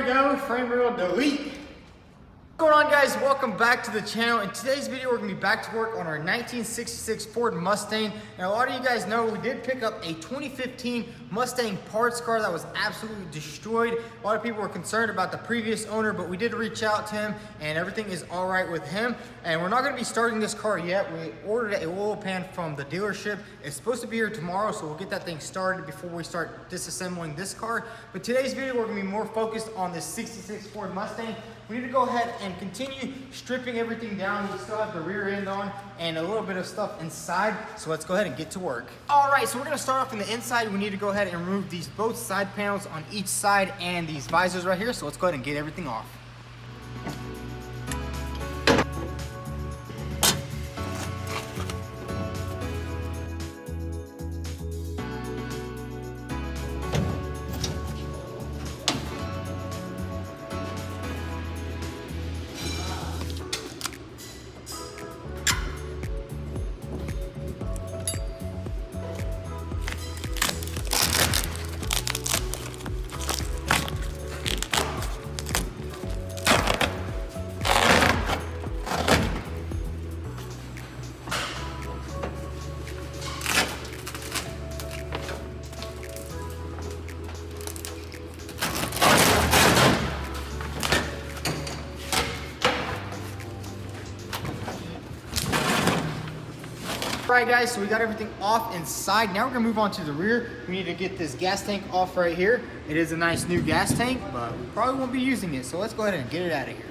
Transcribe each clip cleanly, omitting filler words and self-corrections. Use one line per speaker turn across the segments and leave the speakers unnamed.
go, frame rail delete. What's going on, guys? Welcome back to the channel. In today's video, we're gonna be back to work on our 1966 Ford Mustang. And a lot of you guys know we did pick up a 2015 Mustang parts car that was absolutely destroyed. A lot of people were concerned about the previous owner, but we did reach out to him and everything is all right with him. And we're not gonna be starting this car yet. We ordered a oil pan from the dealership. It's supposed to be here tomorrow, so we'll get that thing started before we start disassembling this car. But today's video, we're gonna be more focused on this 66 Ford Mustang. We need to go ahead and continue stripping everything down. We still have the rear end on and a little bit of stuff inside. So let's go ahead and get to work. All right, so we're gonna start off on the inside. We need to go ahead and remove these both side panels on each side and these visors right here. So let's go ahead and get everything off. All right, guys, so we got everything off inside. Now we're gonna move on to the rear. We need to get this gas tank off right here. It is a nice new gas tank, but we probably won't be using it. So let's go ahead and get it out of here.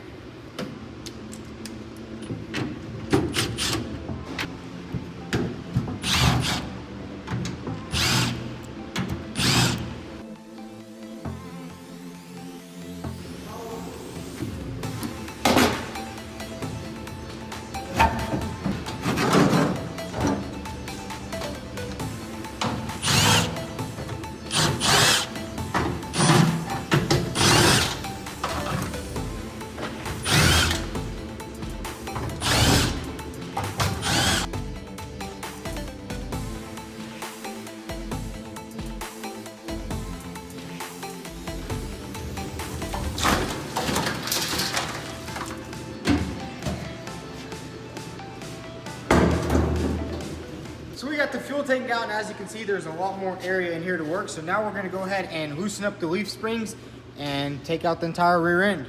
So we got the fuel tank down. As you can see, there's a lot more area in here to work. So now we're gonna go ahead and loosen up the leaf springs and take out the entire rear end.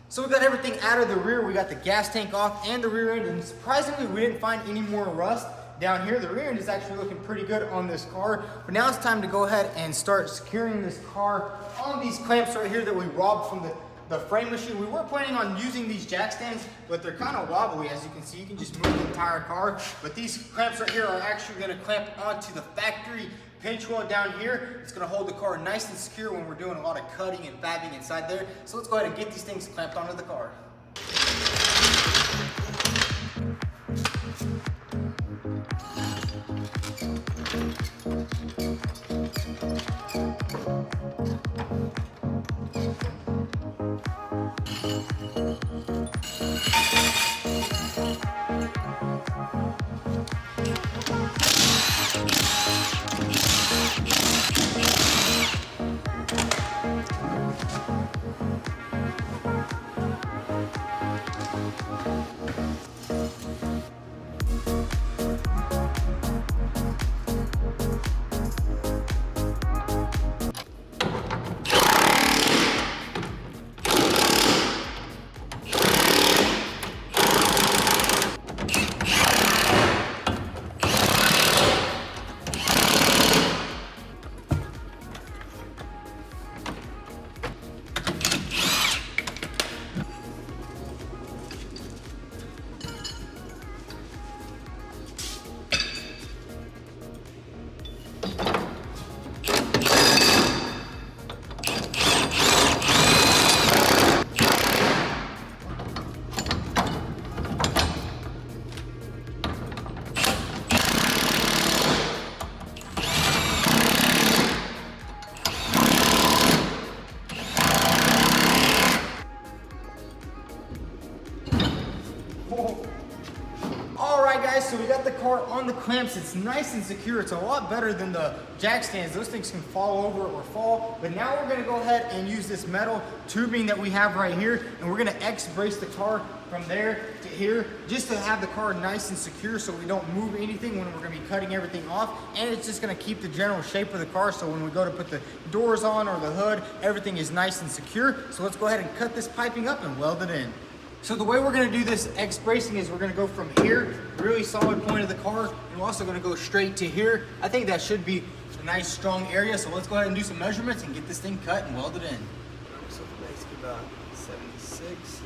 So we got everything out of the rear. We got the gas tank off and the rear end, and surprisingly we didn't find any more rust. down here. The rear end is actually looking pretty good on this car, but now it's time to go ahead and start securing this car on these clamps right here that we robbed from the frame machine. We were planning on using these jack stands, but they're kind of wobbly. As you can see, you can just move the entire car, but these clamps right here are actually going to clamp onto the factory pinch wheel down here. It's going to hold the car nice and secure when we're doing a lot of cutting and fabbing inside there. So let's go ahead and get these things clamped onto the car. Alright guys, so we got the car on the clamps. It's nice and secure. It's a lot better than the jack stands. Those things can fall over or fall. But now we're going to go ahead and use this metal tubing that we have right here, and we're going to X-brace the car from there to here just to have the car nice and secure so we don't move anything when we're going to be cutting everything off. And it's just going to keep the general shape of the car so when we go to put the doors on or the hood, everything is nice and secure. So let's go ahead and cut this piping up and weld it in. So the way we're going to do this X-bracing is we're going to go from here, really solid point of the car, and we're also going to go straight to here. I think that should be a nice strong area, so let's go ahead and do some measurements and get this thing cut and welded in.
So basically about 76.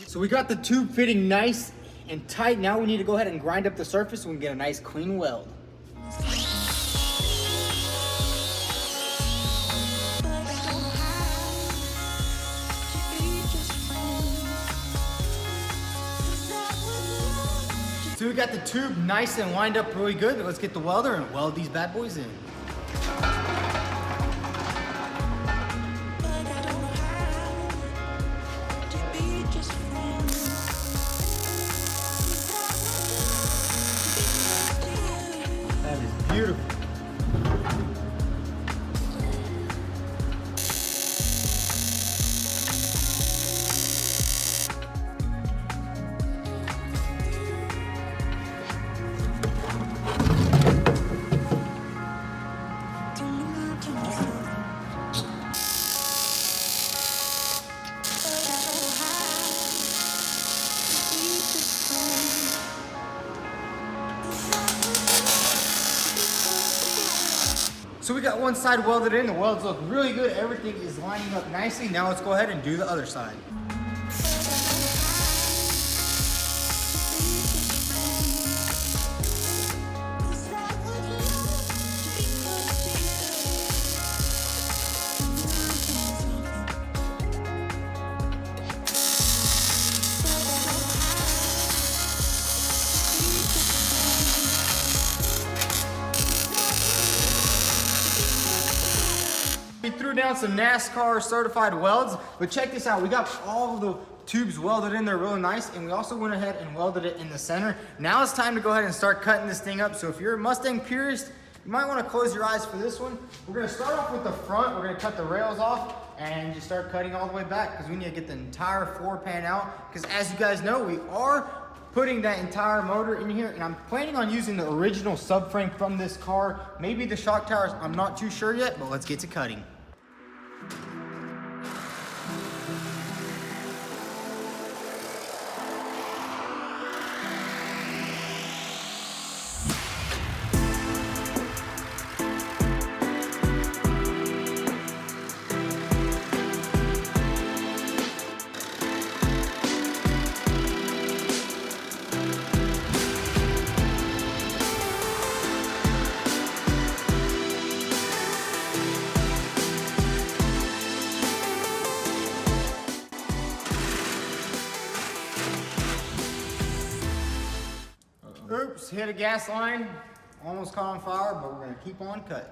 So we got the tube fitting nice and tight. Now we need to go ahead and grind up the surface so we can get a nice clean weld. So we got the tube nice and lined up really good. Let's get the welder and weld these bad boys in. That is beautiful. So we got one side welded in, the welds look really good, everything is lining up nicely. Now let's go ahead and do the other side. We threw down some NASCAR certified welds, but check this out. We got all of the tubes welded in there really nice, and we also went ahead and welded it in the center. Now it's time to go ahead and start cutting this thing up. So if you're a Mustang purist, you might want to close your eyes for this one. We're going to start off with the front. We're going to cut the rails off and just start cutting all the way back because we need to get the entire floor pan out. Because as you guys know, we are putting that entire motor in here, and I'm planning on using the original subframe from this car. Maybe the shock towers, I'm not too sure yet, but let's get to cutting. Oops, hit a gas line, almost caught on fire, but we're gonna keep on cutting.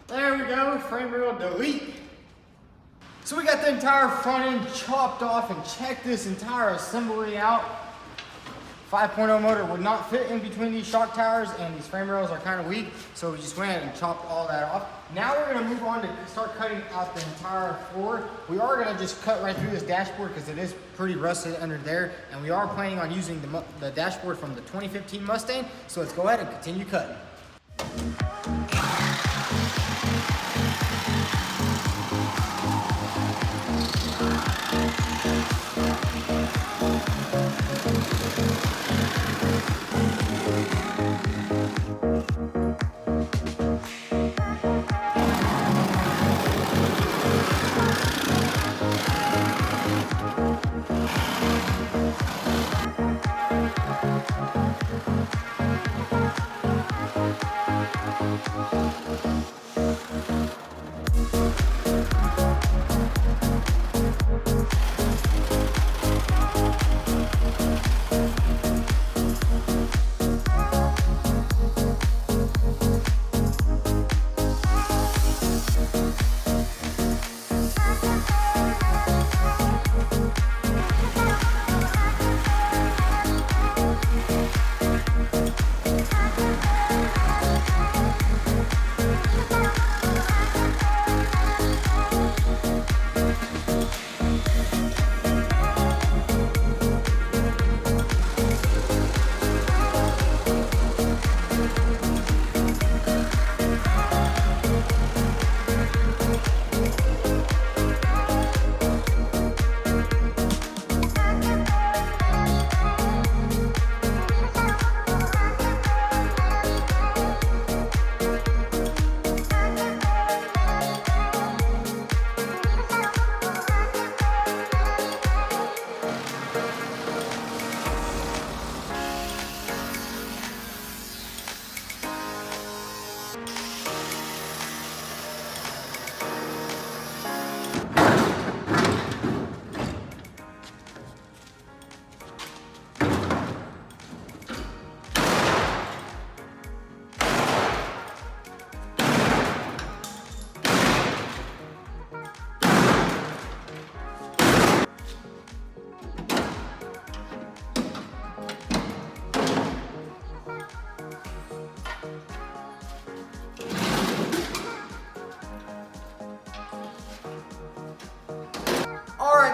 There we go, frame rail delete. So we got the entire front end chopped off, and check this entire assembly out. 5.0 motor would not fit in between these shock towers, and these frame rails are kind of weak, so we just went ahead and chopped all that off. Now we're gonna move on to start cutting out the entire floor. We are gonna just cut right through this dashboard because it is pretty rusted under there, and we are planning on using the dashboard from the 2015 Mustang, so let's go ahead and continue cutting.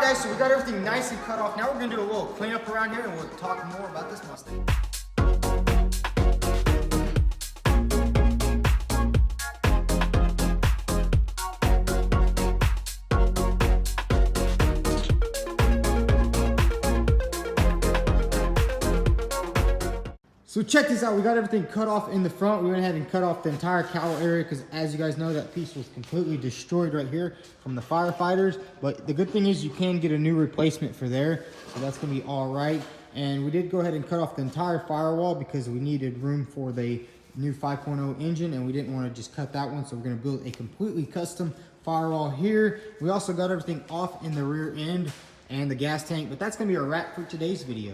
guys, so we got everything nice and cut off. Now we're gonna do a little cleanup around here and we'll talk more about this Mustang. So check this out, we got everything cut off in the front. We went ahead and cut off the entire cowl area because as you guys know, that piece was completely destroyed right here from the firefighters. But the good thing is you can get a new replacement for there. So that's gonna be all right. And we did go ahead and cut off the entire firewall because we needed room for the new 5.0 engine and we didn't wanna just cut that one. So we're gonna build a completely custom firewall here. We also got everything off in the rear end and the gas tank, but that's gonna be a wrap for today's video.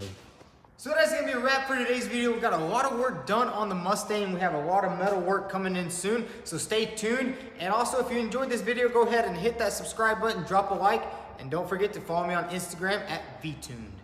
So that's gonna be a wrap for today's video. We got a lot of work done on the Mustang. We have a lot of metal work coming in soon, so stay tuned. And also, if you enjoyed this video, go ahead and hit that subscribe button, drop a like, and don't forget to follow me on Instagram at vTuned.